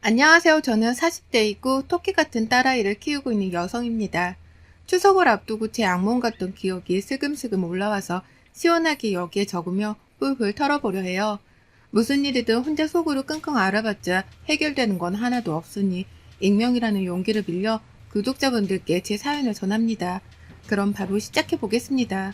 안녕하세요. 저는 40대이고 토끼 같은 딸아이를 키우고 있는 여성입니다. 추석을 앞두고 제 악몽 같던 기억이 슬금슬금 올라와서 시원하게 여기에 적으며 훌훌 털어보려 해요. 무슨 일이든 혼자 속으로 끙끙 앓아봤자 해결되는 건 하나도 없으니 익명이라는 용기를 빌려 구독자분들께 제 사연을 전합니다. 그럼 바로 시작해 보겠습니다.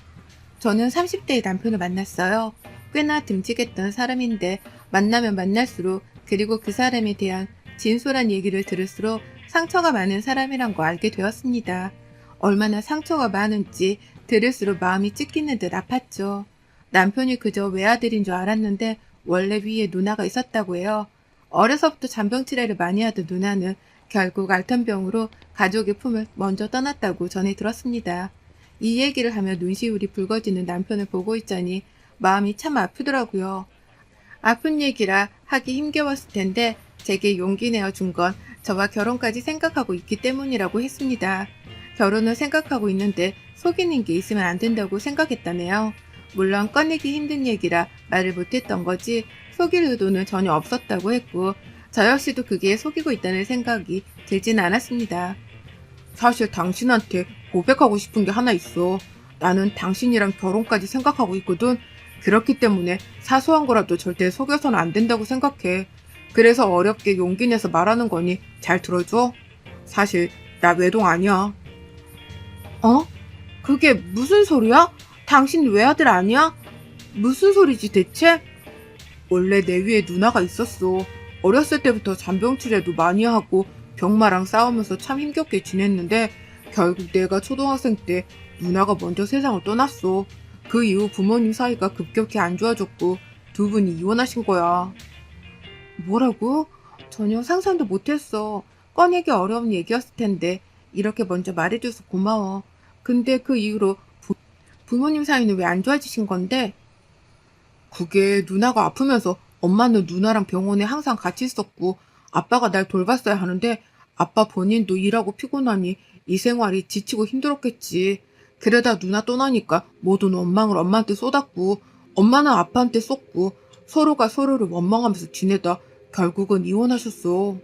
저는 30대의 남편을 만났어요. 꽤나 듬직했던 사람인데 만나면 만날수록 그리고 그 사람에 대한 진솔한 얘기를 들을수록 상처가 많은 사람이란 거 알게 되었습니다. 얼마나 상처가 많은지 들을수록 마음이 찢기는 듯 아팠죠. 남편이 그저 외아들인 줄 알았는데 원래 위에 누나가 있었다고 해요. 어려서부터 잔병 치레를 많이 하던 누나는 결국 알턴병으로 가족의 품을 먼저 떠났다고 전해 들었습니다. 이 얘기를 하며 눈시울이 붉어지는 남편을 보고 있자니 마음이 참 아프더라고요. 아픈 얘기라 하기 힘겨웠을 텐데 제게 용기 내어 준 건 저와 결혼까지 생각하고 있기 때문이라고 했습니다. 결혼을 생각하고 있는데 속이는 게 있으면 안 된다고 생각했다네요. 물론 꺼내기 힘든 얘기라 말을 못했던 거지 속일 의도는 전혀 없었다고 했고 저 역시도 그게 속이고 있다는 생각이 들진 않았습니다. 사실 당신한테 고백하고 싶은 게 하나 있어. 나는 당신이랑 결혼까지 생각하고 있거든. 그렇기 때문에 사소한 거라도 절대 속여서는 안 된다고 생각해. 그래서 어렵게 용기 내서 말하는 거니 잘 들어줘. 사실 나 외동 아니야. 어? 그게 무슨 소리야? 당신 외아들 아니야? 무슨 소리지 대체? 원래 내 위에 누나가 있었어. 어렸을 때부터 잔병치레도 많이 하고 병마랑 싸우면서 참 힘겹게 지냈는데 결국 내가 초등학생 때 누나가 먼저 세상을 떠났어. 그 이후 부모님 사이가 급격히 안 좋아졌고 두 분이 이혼하신 거야. 뭐라고? 전혀 상상도 못했어. 꺼내기 어려운 얘기였을 텐데 이렇게 먼저 말해줘서 고마워. 근데 그 이후로 부모님 사이는 왜 안 좋아지신 건데? 그게 누나가 아프면서 엄마는 누나랑 병원에 항상 같이 있었고 아빠가 날 돌봤어야 하는데 아빠 본인도 일하고 피곤하니 이 생활이 지치고 힘들었겠지. 그러다 누나 떠나니까 모든 원망을 엄마한테 쏟았고 엄마는 아빠한테 쏟고 서로가 서로를 원망하면서 지내다 결국은 이혼하셨어.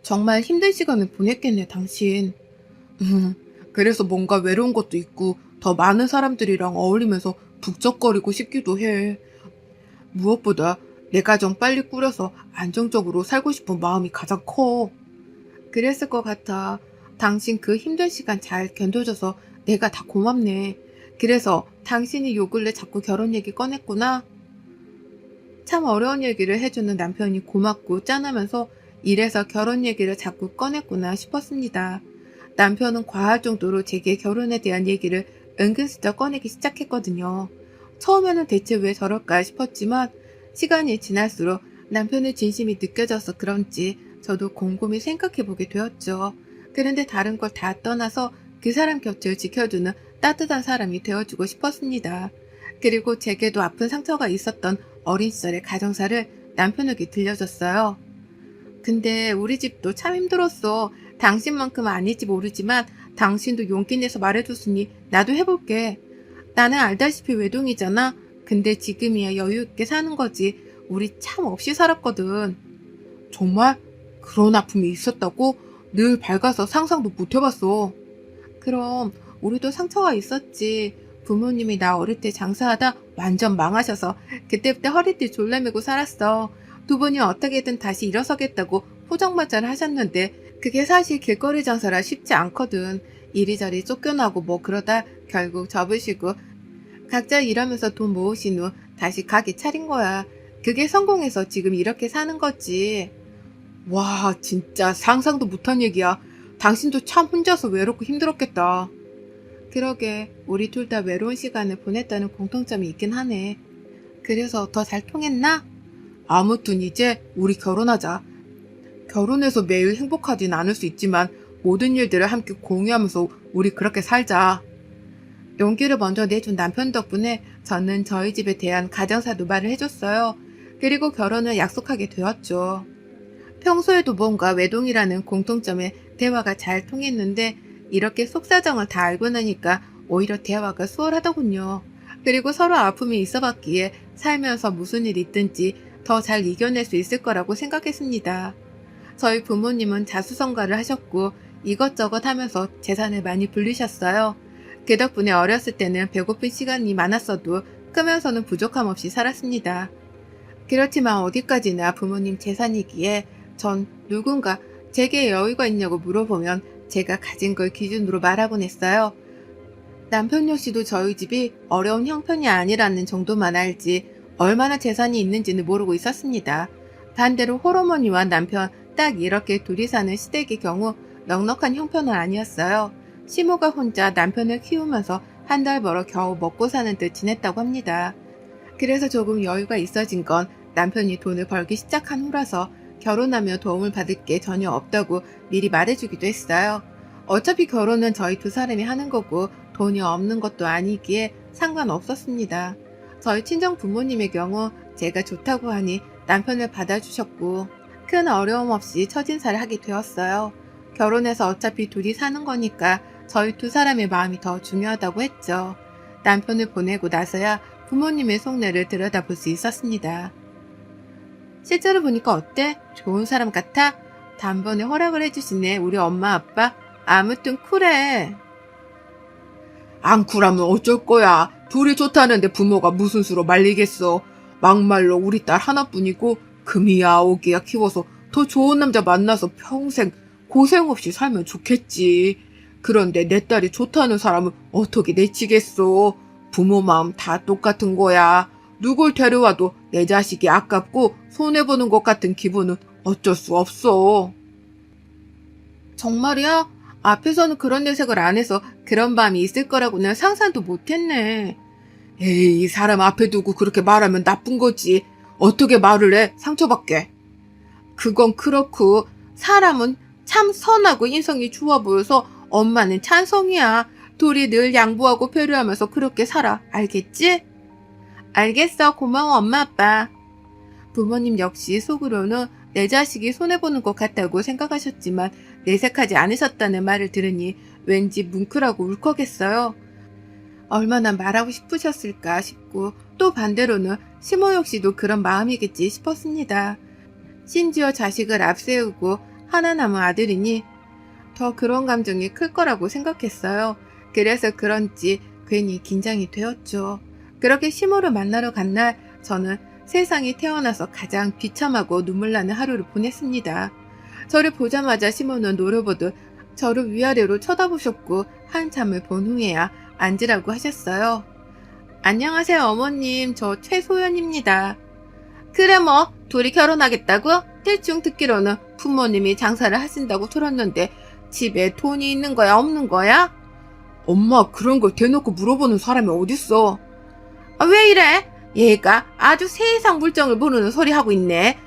정말 힘든 시간을 보냈겠네, 당신. 음, 그래서 뭔가 외로운 것도 있고 더 많은 사람들이랑 어울리면서 북적거리고 싶기도 해. 무엇보다 내 가정 빨리 꾸려서 안정적으로 살고 싶은 마음이 가장 커. 그랬을 것 같아. 당신 그 힘든 시간 잘 견뎌줘서 내가 다 고맙네. 그래서 당신이 요 근래 자꾸 결혼 얘기 꺼냈구나. 참 어려운 얘기를 해주는 남편이 고맙고 짠하면서 이래서 결혼 얘기를 자꾸 꺼냈구나 싶었습니다. 남편은 과할 정도로 제게 결혼에 대한 얘기를 은근슬쩍 꺼내기 시작했거든요. 처음에는 대체 왜 저럴까 싶었지만 시간이 지날수록 남편의 진심이 느껴져서 그런지 저도 곰곰이 생각해보게 되었죠. 그런데 다른 걸 다 떠나서 그 사람 곁을 지켜주는 따뜻한 사람이 되어주고 싶었습니다. 그리고 제게도 아픈 상처가 있었던 어린 시절의 가정사를 남편에게 들려줬어요. 근데 우리 집도 참 힘들었어. 당신만큼은 아닐지 모르지만 당신도 용기 내서 말해줬으니 나도 해볼게. 나는 알다시피 외동이잖아. 근데 지금이야 여유 있게 사는 거지. 우리 참 없이 살았거든. 정말? 그런 아픔이 있었다고? 늘 밝아서 상상도 못 해봤어. 그럼 우리도 상처가 있었지. 부모님이 나 어릴 때 장사하다 완전 망하셔서 그때부터 허리띠 졸라매고 살았어. 두 분이 어떻게든 다시 일어서겠다고 포장마차를 하셨는데 그게 사실 길거리 장사라 쉽지 않거든. 이리저리 쫓겨나고 뭐 그러다 결국 접으시고 각자 일하면서 돈 모으신 후 다시 가게 차린 거야. 그게 성공해서 지금 이렇게 사는 거지. 와, 진짜 상상도 못한 얘기야. 당신도 참 혼자서 외롭고 힘들었겠다. 그러게, 우리 둘 다 외로운 시간을 보냈다는 공통점이 있긴 하네. 그래서 더 잘 통했나? 아무튼 이제 우리 결혼하자. 결혼해서 매일 행복하진 않을 수 있지만 모든 일들을 함께 공유하면서 우리 그렇게 살자. 용기를 먼저 내준 남편 덕분에 저는 저희 집에 대한 가정사 노발을 해줬어요. 그리고 결혼을 약속하게 되었죠. 평소에도 뭔가 외동이라는 공통점에 대화가 잘 통했는데 이렇게 속사정을 다 알고 나니까 오히려 대화가 수월하더군요. 그리고 서로 아픔이 있어봤기에 살면서 무슨 일이 있든지 더 잘 이겨낼 수 있을 거라고 생각했습니다. 저희 부모님은 자수성가를 하셨고 이것저것 하면서 재산을 많이 불리셨어요. 그 덕분에 어렸을 때는 배고픈 시간이 많았어도 크면서는 부족함 없이 살았습니다. 그렇지만 어디까지나 부모님 재산이기에 전 누군가 제게 여유가 있냐고 물어보면 제가 가진 걸 기준으로 말하곤 했어요. 남편 역시도 저희 집이 어려운 형편이 아니라는 정도만 알지 얼마나 재산이 있는지는 모르고 있었습니다. 반대로 홀어머니와 남편 딱 이렇게 둘이 사는 시댁의 경우 넉넉한 형편은 아니었어요. 시모가 혼자 남편을 키우면서 한 달 벌어 겨우 먹고 사는 듯 지냈다고 합니다. 그래서 조금 여유가 있어진 건 남편이 돈을 벌기 시작한 후라서 결혼하며 도움을 받을 게 전혀 없다고 미리 말해주기도 했어요. 어차피 결혼은 저희 두 사람이 하는 거고 돈이 없는 것도 아니기에 상관없었습니다. 저희 친정 부모님의 경우 제가 좋다고 하니 남편을 받아주셨고 큰 어려움 없이 처진사를 하게 되었어요. 결혼해서 어차피 둘이 사는 거니까 저희 두 사람의 마음이 더 중요하다고 했죠. 남편을 보내고 나서야 부모님의 속내를 들여다볼 수 있었습니다. 실제로 보니까 어때? 좋은 사람 같아? 단번에 허락을 해주시네 우리 엄마 아빠. 아무튼 쿨해. 안 쿨하면 어쩔 거야. 둘이 좋다는데 부모가 무슨 수로 말리겠어. 막말로 우리 딸 하나뿐이고 금이야 오기야 키워서 더 좋은 남자 만나서 평생 고생 없이 살면 좋겠지. 그런데 내 딸이 좋다는 사람을 어떻게 내치겠어. 부모 마음 다 똑같은 거야. 누굴 데려와도 내 자식이 아깝고 손해보는 것 같은 기분은 어쩔 수 없어. 정말이야? 앞에서는 그런 내색을 안 해서 그런 마음이 있을 거라고는 상상도 못했네. 에이, 사람 앞에 두고 그렇게 말하면 나쁜 거지. 어떻게 말을 해? 상처받게. 그건 그렇고 사람은 참 선하고 인성이 좋아 보여서 엄마는 찬성이야. 둘이 늘 양보하고 배려하면서 그렇게 살아. 알겠지? 알겠어. 고마워 엄마 아빠. 부모님 역시 속으로는 내 자식이 손해보는 것 같다고 생각하셨지만 내색하지 않으셨다는 말을 들으니 왠지 뭉클하고 울컥했어요. 얼마나 말하고 싶으셨을까 싶고 또 반대로는 시모 역시도 그런 마음이겠지 싶었습니다. 심지어 자식을 앞세우고 하나 남은 아들이니 더 그런 감정이 클 거라고 생각했어요. 그래서 그런지 괜히 긴장이 되었죠. 그렇게 시모를 만나러 간 날 저는 세상에 태어나서 가장 비참하고 눈물 나는 하루를 보냈습니다. 저를 보자마자 시모는 노려보듯 저를 위아래로 쳐다보셨고 한참을 본 후에야 앉으라고 하셨어요. 안녕하세요 어머님, 저 최소연입니다. 그래 뭐 둘이 결혼하겠다고? 대충 듣기로는 부모님이 장사를 하신다고 들었는데 집에 돈이 있는 거야 없는 거야? 엄마 그런 걸 대놓고 물어보는 사람이 어딨어. 아, 왜 이래? 얘가 아주 세상 물정을 모르는 소리 하고 있네.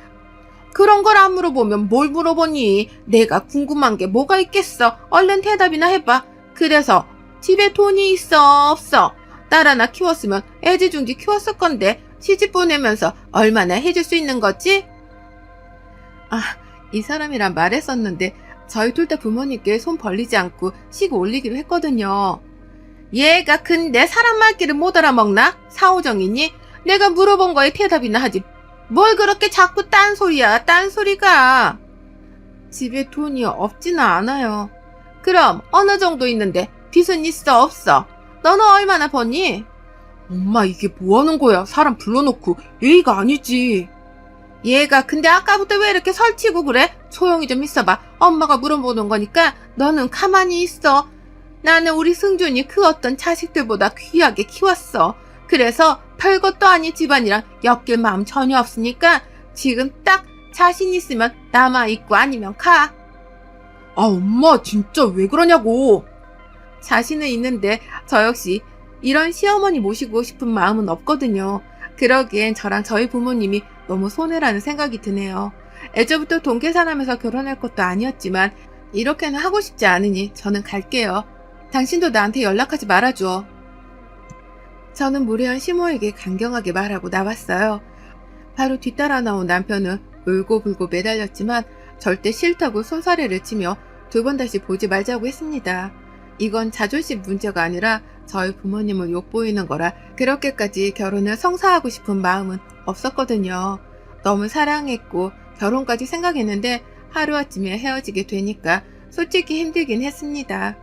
그런 걸 안 물어보면 뭘 물어보니? 내가 궁금한 게 뭐가 있겠어? 얼른 대답이나 해봐. 그래서 집에 돈이 있어 없어? 딸 하나 키웠으면 애지중지 키웠을 건데 시집 보내면서 얼마나 해줄 수 있는 거지? 아, 이 사람이랑 말했었는데 저희 둘 다 부모님께 손 벌리지 않고 식 올리기로 했거든요. 얘가 근데 사람 말귀를 못 알아먹나? 사오정이니? 내가 물어본 거에 대답이나 하지. 뭘 그렇게 자꾸 딴소리야, 딴소리가. 집에 돈이 없지는 않아요. 그럼 어느 정도 있는데 빚은 있어 없어? 너는 얼마나 버니? 엄마 이게 뭐하는 거야. 사람 불러놓고 예의가 아니지. 얘가 근데 아까부터 왜 이렇게 설치고 그래? 조용히 좀 있어봐. 엄마가 물어보는 거니까 너는 가만히 있어. 나는 우리 승준이 그 어떤 자식들보다 귀하게 키웠어. 그래서 별것도 아닌 집안이랑 엮일 마음 전혀 없으니까 지금 딱 자신 있으면 남아있고 아니면 가. 아 엄마 진짜 왜 그러냐고. 자신은 있는데 저 역시 이런 시어머니 모시고 싶은 마음은 없거든요. 그러기엔 저랑 저희 부모님이 너무 손해라는 생각이 드네요. 애초부터 돈 계산하면서 결혼할 것도 아니었지만 이렇게는 하고 싶지 않으니 저는 갈게요. 당신도 나한테 연락하지 말아줘. 저는 무례한 시모에게 강경하게 말하고 나왔어요. 바로 뒤따라 나온 남편은 울고불고 매달렸지만 절대 싫다고 손사래를 치며 두 번 다시 보지 말자고 했습니다. 이건 자존심 문제가 아니라 저희 부모님을 욕보이는 거라 그렇게까지 결혼을 성사하고 싶은 마음은 없었거든요. 너무 사랑했고 결혼까지 생각했는데 하루아침에 헤어지게 되니까 솔직히 힘들긴 했습니다.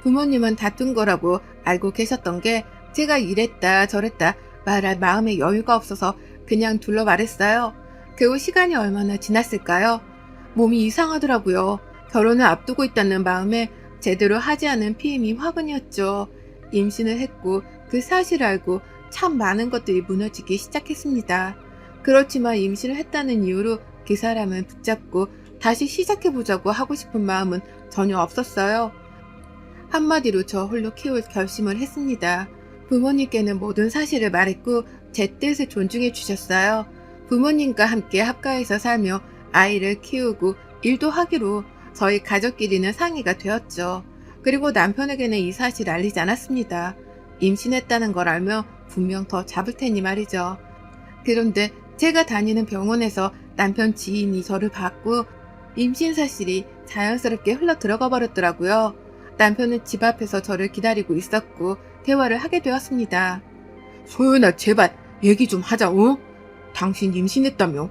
부모님은 다툰 거라고 알고 계셨던 게 제가 이랬다 저랬다 말할 마음의 여유가 없어서 그냥 둘러 말했어요. 그 후 시간이 얼마나 지났을까요? 몸이 이상하더라고요. 결혼을 앞두고 있다는 마음에 제대로 하지 않은 피임이 화근이었죠. 임신을 했고 그 사실을 알고 참 많은 것들이 무너지기 시작했습니다. 그렇지만 임신을 했다는 이유로 그 사람을 붙잡고 다시 시작해보자고 하고 싶은 마음은 전혀 없었어요. 한마디로 저 홀로 키울 결심을 했습니다. 부모님께는 모든 사실을 말했고 제 뜻을 존중해 주셨어요. 부모님과 함께 합가해서 살며 아이를 키우고 일도 하기로 저희 가족끼리는 상의가 되었죠. 그리고 남편에게는 이 사실을 알리지 않았습니다. 임신했다는 걸 알며 분명 더 잡을 테니 말이죠. 그런데 제가 다니는 병원에서 남편 지인이 저를 봤고 임신 사실이 자연스럽게 흘러 들어가 버렸더라고요. 남편은 집 앞에서 저를 기다리고 있었고 대화를 하게 되었습니다. 소연아, 제발 얘기 좀 하자, 어? 당신 임신했다며?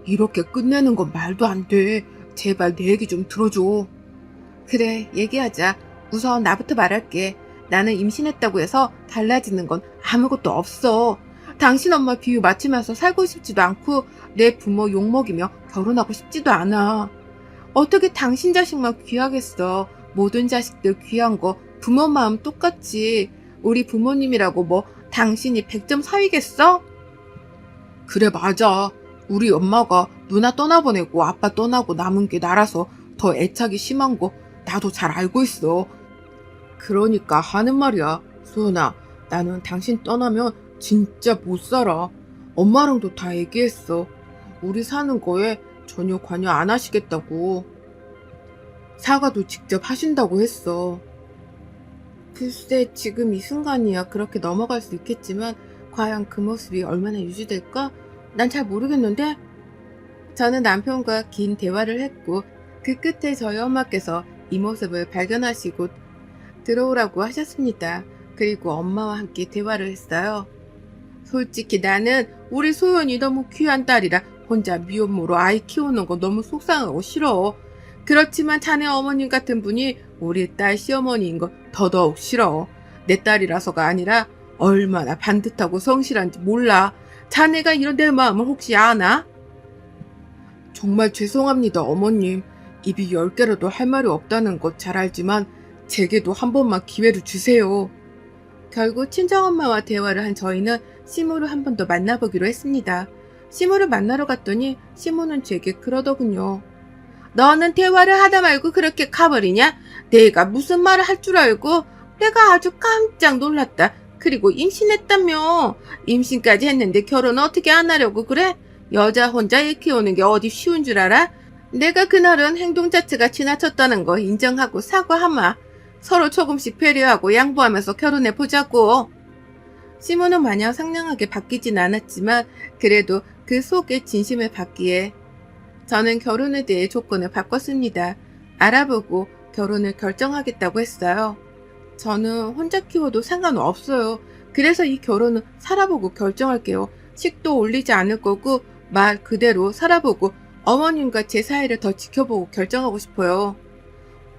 이렇게 끝내는 건 말도 안 돼. 제발 내 얘기 좀 들어줘. 그래, 얘기하자. 우선 나부터 말할게. 나는 임신했다고 해서 달라지는 건 아무것도 없어. 당신 엄마 비유 맞추면서 살고 싶지도 않고 내 부모 욕먹이며 결혼하고 싶지도 않아. 어떻게 당신 자식만 귀하겠어. 모든 자식들 귀한 거 부모 마음 똑같지. 우리 부모님이라고 뭐 당신이 100점 사위겠어? 그래, 맞아. 우리 엄마가 누나 떠나보내고 아빠 떠나고 남은 게 나라서 더 애착이 심한 거 나도 잘 알고 있어. 그러니까 하는 말이야. 소연아, 나는 당신 떠나면 진짜 못 살아. 엄마랑도 다 얘기했어. 우리 사는 거에 전혀 관여 안 하시겠다고. 사과도 직접 하신다고 했어. 글쎄, 지금 이 순간이야 그렇게 넘어갈 수 있겠지만 과연 그 모습이 얼마나 유지될까? 난 잘 모르겠는데? 저는 남편과 긴 대화를 했고 그 끝에 저희 엄마께서 이 모습을 발견하시고 들어오라고 하셨습니다. 그리고 엄마와 함께 대화를 했어요. 솔직히 나는 우리 소연이 너무 귀한 딸이라 혼자 미혼모로 아이 키우는 거 너무 속상하고 싫어. 그렇지만 자네 어머님 같은 분이 우리 딸 시어머니인 거 더더욱 싫어. 내 딸이라서가 아니라 얼마나 반듯하고 성실한지 몰라. 자네가 이런 내 마음을 혹시 아나? 정말 죄송합니다, 어머님. 입이 10개라도 할 말이 없다는 것 잘 알지만 제게도 한 번만 기회를 주세요. 결국 친정엄마와 대화를 한 저희는 시모를 한 번 더 만나보기로 했습니다. 시모를 만나러 갔더니 시모는 제게 그러더군요. 너는 대화를 하다 말고 그렇게 가버리냐? 내가 무슨 말을 할 줄 알고? 내가 아주 깜짝 놀랐다. 그리고 임신했다며. 임신까지 했는데 결혼 어떻게 안 하려고 그래? 여자 혼자 애 키우는 게 어디 쉬운 줄 알아? 내가 그날은 행동 자체가 지나쳤다는 거 인정하고 사과하마. 서로 조금씩 배려하고 양보하면서 결혼해보자고. 시모는 마냥 상냥하게 바뀌진 않았지만 그래도 그 속에 진심을 받기에 저는 결혼에 대해 조건을 바꿨습니다. 알아보고 결혼을 결정하겠다고 했어요. 저는 혼자 키워도 상관없어요. 그래서 이 결혼은 살아보고 결정할게요. 식도 올리지 않을 거고 말 그대로 살아보고 어머님과 제 사이를 더 지켜보고 결정하고 싶어요.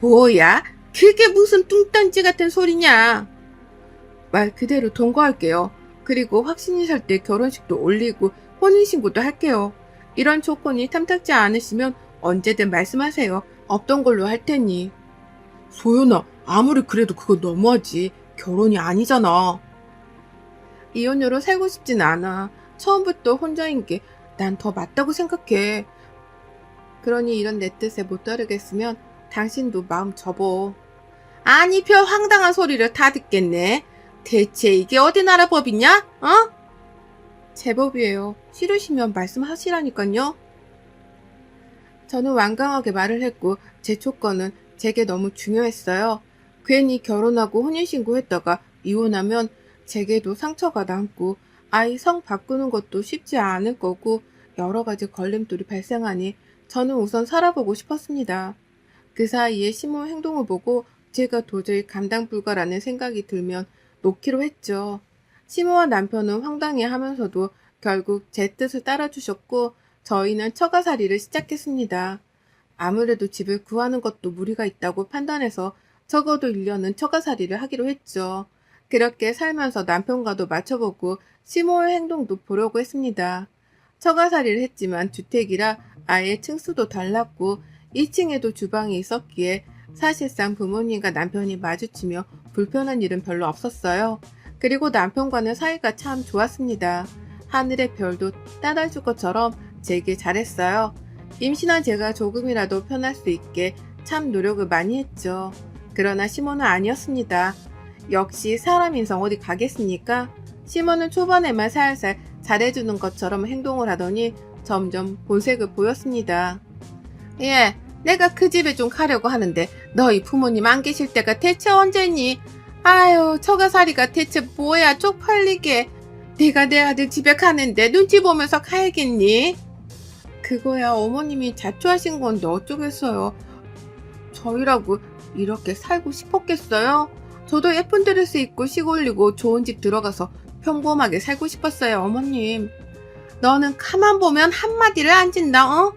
뭐야? 그게 무슨 뚱딴지 같은 소리냐? 말 그대로 동거할게요. 그리고 확신이 살 때 결혼식도 올리고 혼인신고도 할게요. 이런 조건이 탐탁지 않으시면 언제든 말씀하세요. 없던 걸로 할 테니. 소연아, 아무리 그래도 그거 너무하지. 결혼이 아니잖아. 이혼녀로 살고 싶진 않아. 처음부터 혼자인 게 난 더 맞다고 생각해. 그러니 이런 내 뜻에 못 따르겠으면 당신도 마음 접어. 아니, 별 황당한 소리를 다 듣겠네. 대체 이게 어디 나라 법이냐? 어? 제 법이에요. 싫으시면 말씀하시라니까요. 저는 완강하게 말을 했고 제 조건은 제게 너무 중요했어요. 괜히 결혼하고 혼인신고했다가 이혼하면 제게도 상처가 남고 아이 성 바꾸는 것도 쉽지 않을 거고 여러 가지 걸림돌이 발생하니 저는 우선 살아보고 싶었습니다. 그 사이에 시모 행동을 보고 제가 도저히 감당 불가라는 생각이 들면 놓기로 했죠. 시모와 남편은 황당해하면서도 결국 제 뜻을 따라주셨고 저희는 처가살이를 시작했습니다. 아무래도 집을 구하는 것도 무리가 있다고 판단해서 적어도 1년은 처가살이를 하기로 했죠. 그렇게 살면서 남편과도 맞춰보고 시모의 행동도 보려고 했습니다. 처가살이를 했지만 주택이라 아예 층수도 달랐고 2층에도 주방이 있었기에 사실상 부모님과 남편이 마주치며 불편한 일은 별로 없었어요. 그리고 남편과는 사이가 참 좋았습니다. 하늘의 별도 따라줄 것처럼 제게 잘했어요. 임신한 제가 조금이라도 편할 수 있게 참 노력을 많이 했죠. 그러나 시몬은 아니었습니다. 역시 사람 인성 어디 가겠습니까? 시몬은 초반에만 살살 잘해주는 것처럼 행동을 하더니 점점 본색을 보였습니다. 예, 내가 그 집에 좀 가려고 하는데 너희 부모님 안 계실 때가 대체 언제니? 아유, 처가살이가 대체 뭐야 쪽팔리게. 내가 내 아들 집에 가는데 눈치 보면서 가야겠니? 그거야 어머님이 자초하신 건데 어쩌겠어요. 저희라고 이렇게 살고 싶었겠어요? 저도 예쁜 드레스 입고 시골리고 좋은 집 들어가서 평범하게 살고 싶었어요, 어머님. 너는 가만 보면 한마디를 안 진다, 어?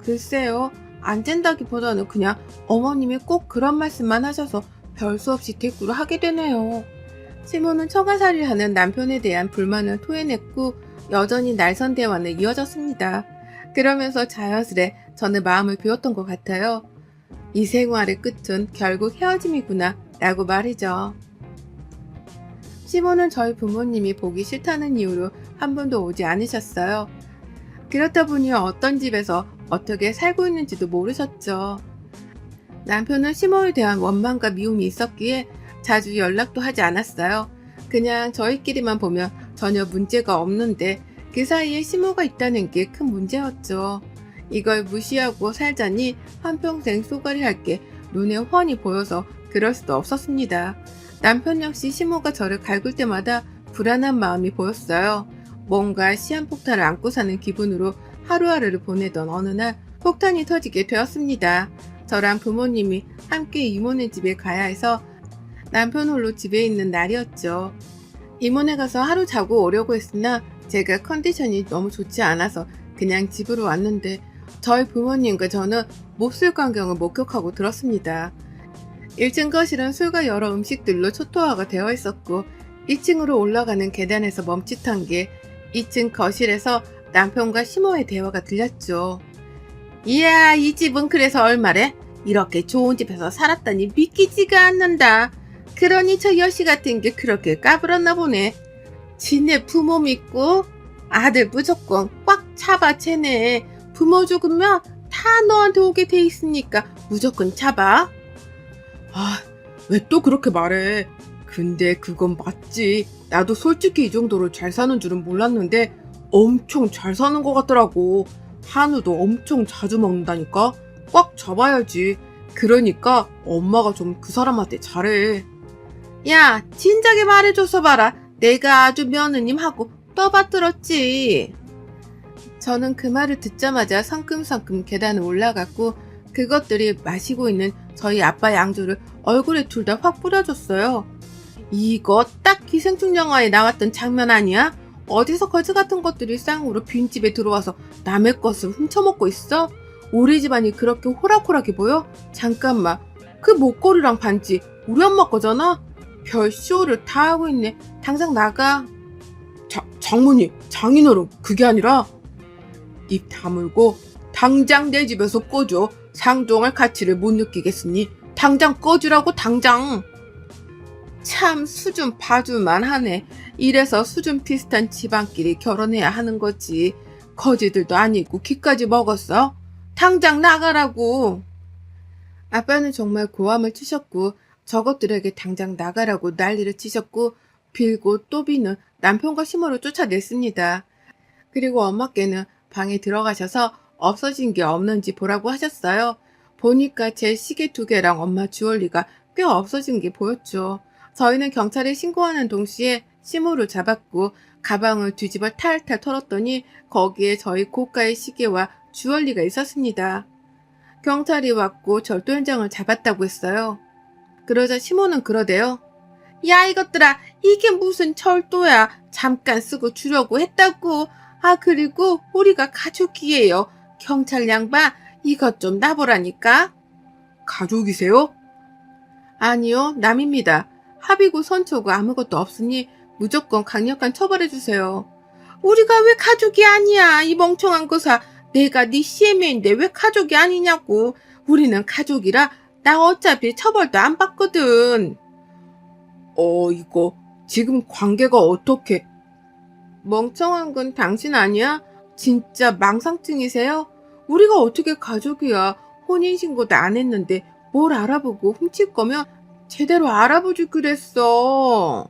글쎄요, 안 진다기보다는 그냥 어머님이 꼭 그런 말씀만 하셔서 별 수 없이 대꾸를 하게 되네요. 시몬은 처가살이를 하는 남편에 대한 불만을 토해냈고 여전히 날선 대화는 이어졌습니다. 그러면서 자연스레 저는 마음을 비웠던 것 같아요. 이 생활의 끝은 결국 헤어짐이구나 라고 말이죠. 시몬은 저희 부모님이 보기 싫다는 이유로 한 번도 오지 않으셨어요. 그렇다 보니 어떤 집에서 어떻게 살고 있는지도 모르셨죠. 남편은 시몬에 대한 원망과 미움이 있었기에 자주 연락도 하지 않았어요. 그냥 저희끼리만 보면 전혀 문제가 없는데 그 사이에 시모가 있다는 게 큰 문제였죠. 이걸 무시하고 살자니 한평생 쏘가리 할 게 눈에 훤히 보여서 그럴 수도 없었습니다. 남편 역시 시모가 저를 갈굴 때마다 불안한 마음이 보였어요. 뭔가 시한폭탄을 안고 사는 기분으로 하루하루를 보내던 어느 날 폭탄이 터지게 되었습니다. 저랑 부모님이 함께 이모네 집에 가야 해서 남편 홀로 집에 있는 날이었죠. 이모네 가서 하루 자고 오려고 했으나 제가 컨디션이 너무 좋지 않아서 그냥 집으로 왔는데 저희 부모님과 저는 몹쓸 광경을 목격하고 들었습니다. 1층 거실은 술과 여러 음식들로 초토화가 되어 있었고 2층으로 올라가는 계단에서 멈칫한 게 2층 거실에서 남편과 시모의 대화가 들렸죠. 이야, 이 집은 그래서 얼마래? 이렇게 좋은 집에서 살았다니 믿기지가 않는다. 그러니 저 여시 같은 게 그렇게 까불었나 보네. 지네 부모 믿고 아들 무조건 꽉 잡아 쟤네. 부모 죽으면 다 너한테 오게 돼 있으니까 무조건 잡아. 아, 왜 또 그렇게 말해? 근데 그건 맞지. 나도 솔직히 이 정도로 잘 사는 줄은 몰랐는데 엄청 잘 사는 것 같더라고. 한우도 엄청 자주 먹는다니까? 꽉 잡아야지. 그러니까 엄마가 좀 그 사람한테 잘해. 야, 진작에 말해줘서 봐라. 내가 아주 며느님하고 떠받들었지. 저는 그 말을 듣자마자 성큼성큼 계단을 올라갔고 그것들이 마시고 있는 저희 아빠 양주를 얼굴에 둘 다 확 뿌려줬어요. 이거 딱 기생충 영화에 나왔던 장면 아니야? 어디서 거지 같은 것들이 쌍으로 빈집에 들어와서 남의 것을 훔쳐먹고 있어? 우리 집안이 그렇게 호락호락해 보여? 잠깐만, 그 목걸이랑 반지 우리 엄마 거잖아? 별 쇼를 다 하고 있네. 당장 나가. 장모님, 장인어른, 그게 아니라 입 다물고 당장 내 집에서 꺼줘. 상종할 가치를 못 느끼겠으니 당장 꺼주라고 당장. 참 수준 봐줄만 하네. 이래서 수준 비슷한 집안끼리 결혼해야 하는 거지. 거지들도 아니고 기까지 먹었어? 당장 나가라고. 아빠는 정말 고함을 치셨고 저것들에게 당장 나가라고 난리를 치셨고 빌고 또 비는 남편과 시모를 쫓아냈습니다. 그리고 엄마께는 방에 들어가셔서 없어진 게 없는지 보라고 하셨어요. 보니까 제 시계 2개랑 엄마 주얼리가 꽤 없어진 게 보였죠. 저희는 경찰에 신고하는 동시에 시모를 잡았고 가방을 뒤집어 탈탈 털었더니 거기에 저희 고가의 시계와 주얼리가 있었습니다. 경찰이 왔고 절도 현장을 잡았다고 했어요. 그러자 시모는 그러대요. 야, 이것들아, 이게 무슨 철도야. 잠깐 쓰고 주려고 했다고. 아, 그리고 우리가 가족이에요. 경찰 양반, 이것 좀 놔보라니까. 가족이세요? 아니요, 남입니다. 합의고 선처고 아무것도 없으니 무조건 강력한 처벌해주세요. 우리가 왜 가족이 아니야, 이 멍청한 거사. 내가 네 CMA인데 왜 가족이 아니냐고. 우리는 가족이라 나 어차피 처벌도 안 받거든. 이거 지금 관계가 어떻게? 멍청한 건 당신 아니야? 진짜 망상증이세요? 우리가 어떻게 가족이야. 혼인신고도 안 했는데 뭘 알아보고 훔칠 거면 제대로 알아보지 그랬어.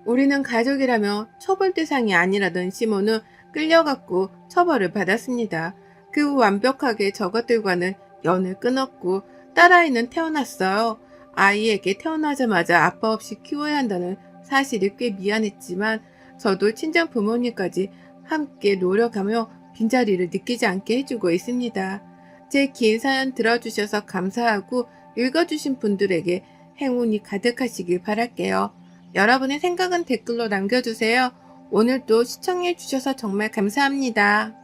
우리는 가족이라며 처벌 대상이 아니라던 시몬은 끌려갔고 처벌을 받았습니다. 그 후 완벽하게 저것들과는 연을 끊었고 딸아이는 태어났어요. 아이에게 태어나자마자 아빠 없이 키워야 한다는 사실이 꽤 미안했지만 저도 친정 부모님까지 함께 노력하며 빈자리를 느끼지 않게 해주고 있습니다. 제 긴 사연 들어주셔서 감사하고 읽어주신 분들에게 행운이 가득하시길 바랄게요. 여러분의 생각은 댓글로 남겨주세요. 오늘도 시청해주셔서 정말 감사합니다.